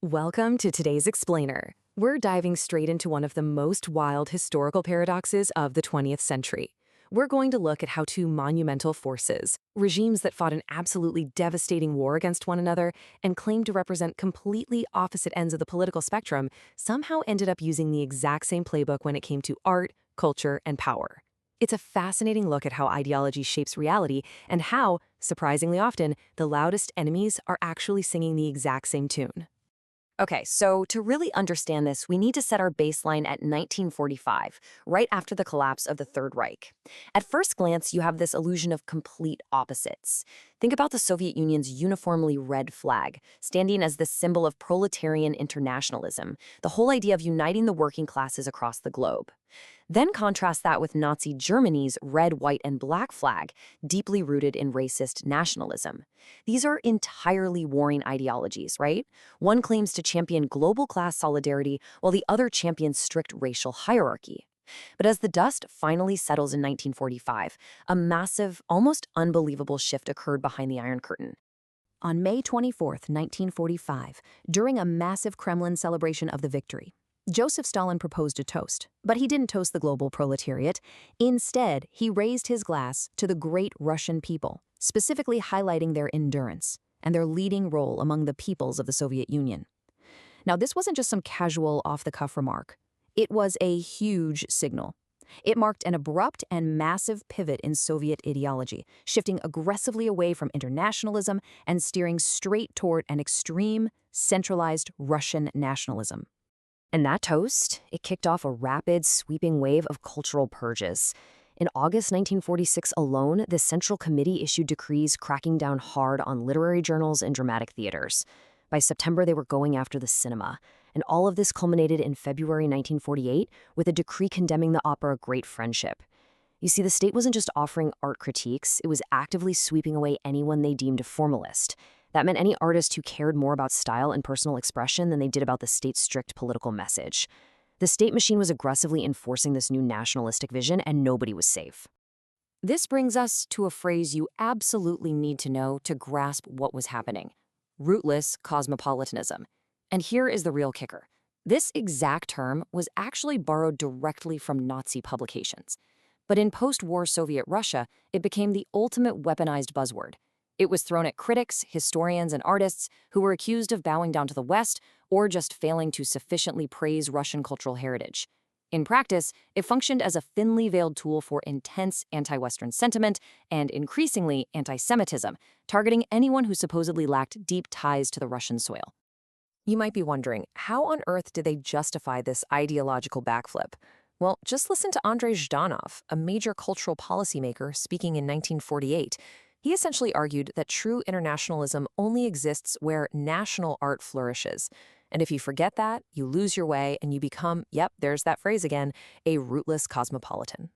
Welcome to today's Explainer. We're diving straight into one of the most wild historical paradoxes of the 20th century. We're going to look at how two monumental forces, regimes that fought an absolutely devastating war against one another and claimed to represent completely opposite ends of the political spectrum, somehow ended up using the exact same playbook when it came to art, culture, and power. It's a fascinating look at how ideology shapes reality and how, surprisingly often, the loudest enemies are actually singing the exact same tune. Okay, so to really understand this, we need to set our baseline at 1945, right after the collapse of the Third Reich. At first glance, you have this illusion of complete opposites. Think about the Soviet Union's uniformly red flag, standing as the symbol of proletarian internationalism, the whole idea of uniting the working classes across the globe. Then contrast that with Nazi Germany's red, white, and black flag, deeply rooted in racist nationalism. These are entirely warring ideologies, right? One claims to champion global class solidarity, while the other champions strict racial hierarchy. But as the dust finally settles in 1945, a massive, almost unbelievable shift occurred behind the Iron Curtain. On May 24, 1945, during a massive Kremlin celebration of the victory, Joseph Stalin proposed a toast, but he didn't toast the global proletariat. Instead, he raised his glass to the great Russian people, specifically highlighting their endurance and their leading role among the peoples of the Soviet Union. Now, this wasn't just some casual, off-the-cuff remark. It was a huge signal. It marked an abrupt and massive pivot in Soviet ideology, shifting aggressively away from internationalism and steering straight toward an extreme, centralized Russian nationalism. And that toast, it kicked off a rapid, sweeping wave of cultural purges. In August 1946 alone, the Central Committee issued decrees cracking down hard on literary journals and dramatic theaters. By September, they were going after the cinema. And all of this culminated in February 1948 with a decree condemning the opera Great Friendship. You see, the state wasn't just offering art critiques, it was actively sweeping away anyone they deemed a formalist. That meant any artist who cared more about style and personal expression than they did about the state's strict political message. The state machine was aggressively enforcing this new nationalistic vision, and nobody was safe. This brings us to a phrase you absolutely need to know to grasp what was happening: rootless cosmopolitanism. And here is the real kicker. This exact term was actually borrowed directly from Nazi publications. But in post-war Soviet Russia, it became the ultimate weaponized buzzword. It was thrown at critics, historians, and artists who were accused of bowing down to the West or just failing to sufficiently praise Russian cultural heritage. In practice, it functioned as a thinly veiled tool for intense anti-Western sentiment and, increasingly, anti-Semitism, targeting anyone who supposedly lacked deep ties to the Russian soil. You might be wondering, how on earth did they justify this ideological backflip? Well, just listen to Andrei Zhdanov, a major cultural policymaker speaking in 1948. He essentially argued that true internationalism only exists where national art flourishes. And if you forget that, you lose your way and you become, yep, there's that phrase again, a rootless cosmopolitan.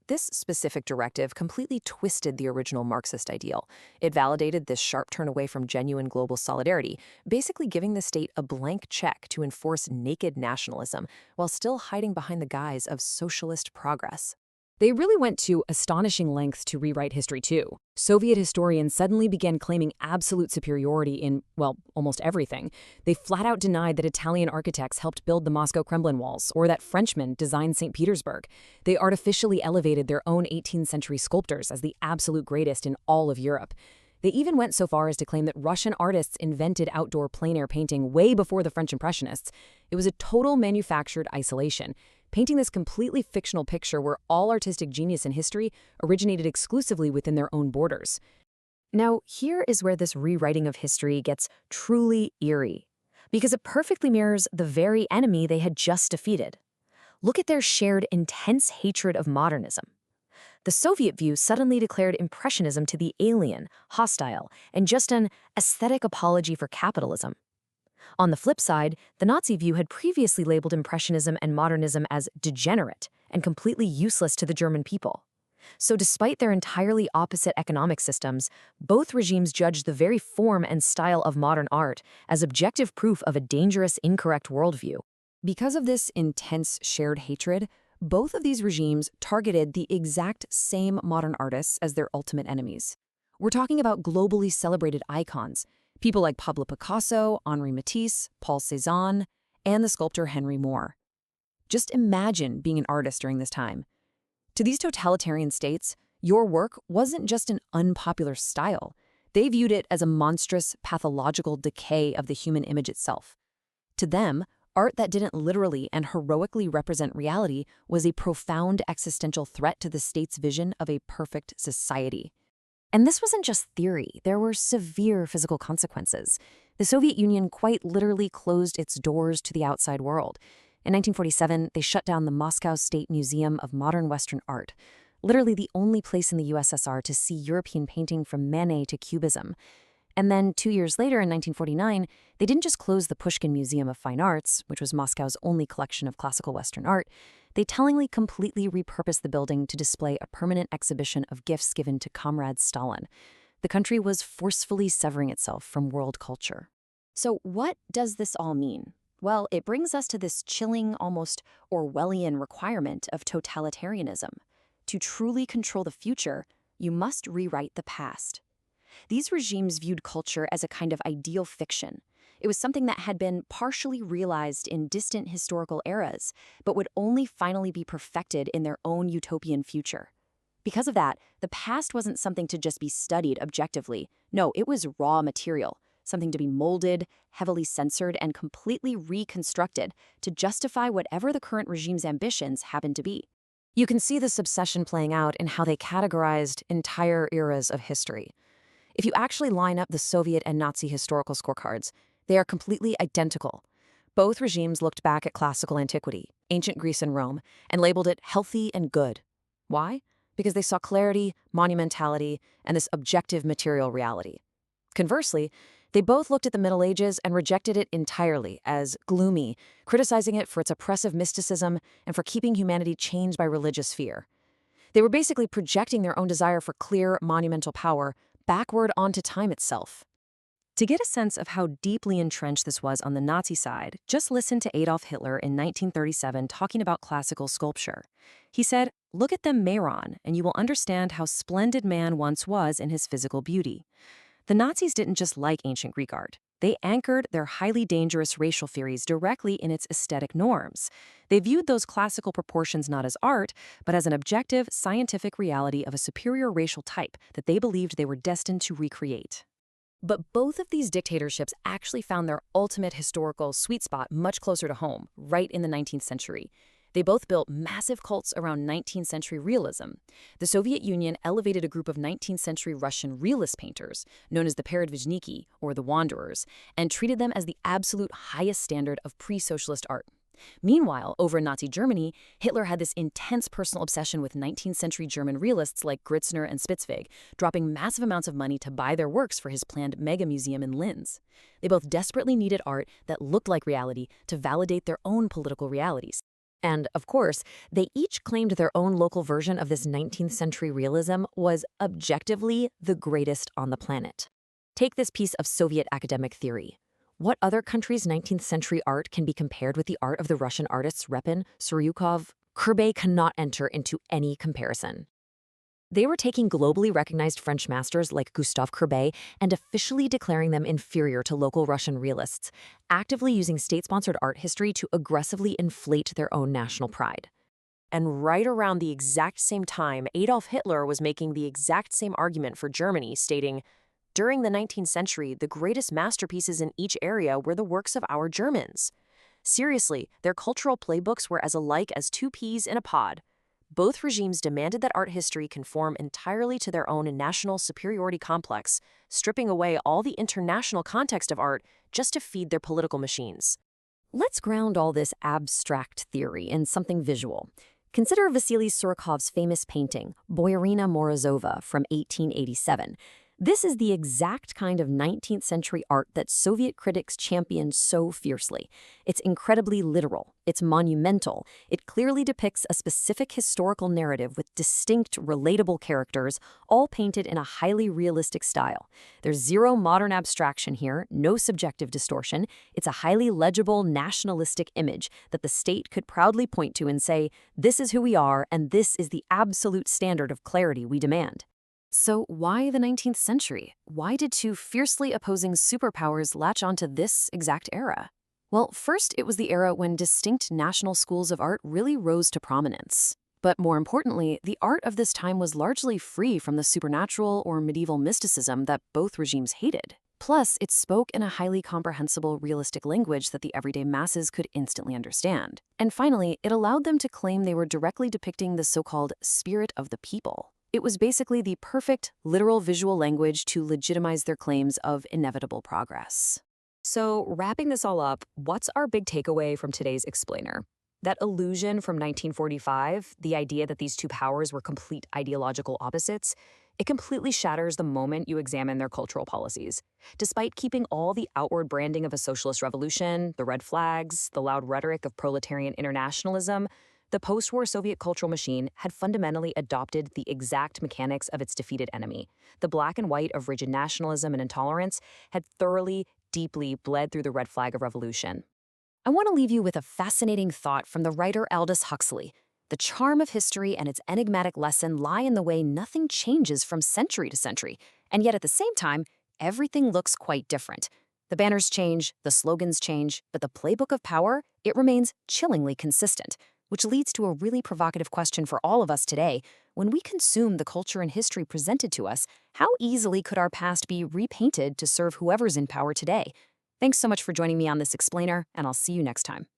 This specific directive completely twisted the original Marxist ideal. It validated this sharp turn away from genuine global solidarity, basically giving the state a blank check to enforce naked nationalism while still hiding behind the guise of socialist progress. They really went to astonishing lengths to rewrite history, too. Soviet historians suddenly began claiming absolute superiority in, well, almost everything. They flat out denied that Italian architects helped build the Moscow Kremlin walls or that Frenchmen designed St. Petersburg. They artificially elevated their own 18th century sculptors as the absolute greatest in all of Europe. They even went so far as to claim that Russian artists invented outdoor plein-air painting way before the French Impressionists. It was a total manufactured isolation, painting this completely fictional picture where all artistic genius in history originated exclusively within their own borders. Now, here is where this rewriting of history gets truly eerie, because it perfectly mirrors the very enemy they had just defeated. Look at their shared intense hatred of modernism. The Soviet view suddenly declared Impressionism to be alien, hostile, and just an aesthetic apology for capitalism. On the flip side, the Nazi view had previously labeled Impressionism and modernism as degenerate and completely useless to the German people. So despite their entirely opposite economic systems, both regimes judged the very form and style of modern art as objective proof of a dangerous, incorrect worldview. Because of this intense shared hatred, both of these regimes targeted the exact same modern artists as their ultimate enemies. We're talking about globally celebrated icons, People like Pablo Picasso, Henri Matisse, Paul Cézanne, and the sculptor Henry Moore. Just imagine being an artist during this time. To these totalitarian states, your work wasn't just an unpopular style. They viewed it as a monstrous, pathological decay of the human image itself. To them, art that didn't literally and heroically represent reality was a profound existential threat to the state's vision of a perfect society. And this wasn't just theory. There were severe physical consequences. The Soviet Union quite literally closed its doors to the outside world. In 1947, they shut down the Moscow State Museum of Modern Western Art, literally the only place in the USSR to see European painting from Manet to Cubism. And then 2 years later, in 1949, they didn't just close the Pushkin Museum of Fine Arts, which was Moscow's only collection of classical Western art. They tellingly completely repurposed the building to display a permanent exhibition of gifts given to Comrade Stalin. The country was forcefully severing itself from world culture. So what does this all mean? Well, it brings us to this chilling, almost Orwellian requirement of totalitarianism. To truly control the future, you must rewrite the past. These regimes viewed culture as a kind of ideal fiction. It was something that had been partially realized in distant historical eras, but would only finally be perfected in their own utopian future. Because of that, the past wasn't something to just be studied objectively. No, it was raw material, something to be molded, heavily censored, and completely reconstructed to justify whatever the current regime's ambitions happened to be. You can see this obsession playing out in how they categorized entire eras of history. If you actually line up the Soviet and Nazi historical scorecards, they are completely identical. Both regimes looked back at classical antiquity, ancient Greece and Rome, and labeled it healthy and good. Why? Because they saw clarity, monumentality, and this objective material reality. Conversely, they both looked at the Middle Ages and rejected it entirely as gloomy, criticizing it for its oppressive mysticism and for keeping humanity chained by religious fear. They were basically projecting their own desire for clear, monumental power backward onto time itself. To get a sense of how deeply entrenched this was on the Nazi side, just listen to Adolf Hitler in 1937 talking about classical sculpture. He said, "Look at the Meiron, and you will understand how splendid man once was in his physical beauty." The Nazis didn't just like ancient Greek art. They anchored their highly dangerous racial theories directly in its aesthetic norms. They viewed those classical proportions not as art, but as an objective, scientific reality of a superior racial type that they believed they were destined to recreate. But both of these dictatorships actually found their ultimate historical sweet spot much closer to home, right in the 19th century. They both built massive cults around 19th century realism. The Soviet Union elevated a group of 19th century Russian realist painters, known as the Peredvizhniki, or the Wanderers, and treated them as the absolute highest standard of pre-socialist art. Meanwhile, over in Nazi Germany, Hitler had this intense personal obsession with 19th century German realists like Gritzner and Spitzweg, dropping massive amounts of money to buy their works for his planned mega museum in Linz. They both desperately needed art that looked like reality to validate their own political realities. And, of course, they each claimed their own local version of this 19th century realism was objectively the greatest on the planet. Take this piece of Soviet academic theory. What other country's 19th century art can be compared with the art of the Russian artists Repin, Suryukov? Courbet cannot enter into any comparison. They were taking globally recognized French masters like Gustave Courbet and officially declaring them inferior to local Russian realists, actively using state-sponsored art history to aggressively inflate their own national pride. And right around the exact same time, Adolf Hitler was making the exact same argument for Germany, stating, "During the 19th century, the greatest masterpieces in each area were the works of our Germans." Seriously, their cultural playbooks were as alike as two peas in a pod. Both regimes demanded that art history conform entirely to their own national superiority complex, stripping away all the international context of art just to feed their political machines. Let's ground all this abstract theory in something visual. Consider Vasily Suryukov's famous painting, Boyarina Morozova, from 1887. This is the exact kind of 19th century art that Soviet critics championed so fiercely. It's incredibly literal. It's monumental. It clearly depicts a specific historical narrative with distinct, relatable characters, all painted in a highly realistic style. There's zero modern abstraction here, no subjective distortion. It's a highly legible, nationalistic image that the state could proudly point to and say, "This is who we are, and this is the absolute standard of clarity we demand." So, why the 19th century? Why did two fiercely opposing superpowers latch onto this exact era? Well, first, it was the era when distinct national schools of art really rose to prominence. But more importantly, the art of this time was largely free from the supernatural or medieval mysticism that both regimes hated. Plus, it spoke in a highly comprehensible, realistic language that the everyday masses could instantly understand. And finally, it allowed them to claim they were directly depicting the so-called spirit of the people. It was basically the perfect, literal visual language to legitimize their claims of inevitable progress. So, wrapping this all up, what's our big takeaway from today's explainer? That illusion from 1945, the idea that these two powers were complete ideological opposites, it completely shatters the moment you examine their cultural policies. Despite keeping all the outward branding of a socialist revolution, the red flags, the loud rhetoric of proletarian internationalism, the post-war Soviet cultural machine had fundamentally adopted the exact mechanics of its defeated enemy. The black and white of rigid nationalism and intolerance had thoroughly, deeply bled through the red flag of revolution. I want to leave you with a fascinating thought from the writer Aldous Huxley. The charm of history and its enigmatic lesson lie in the way nothing changes from century to century, and yet at the same time, everything looks quite different. The banners change, the slogans change, but the playbook of power, it remains chillingly consistent, which leads to a really provocative question for all of us today. When we consume the culture and history presented to us, how easily could our past be repainted to serve whoever's in power today? Thanks so much for joining me on this explainer, and I'll see you next time.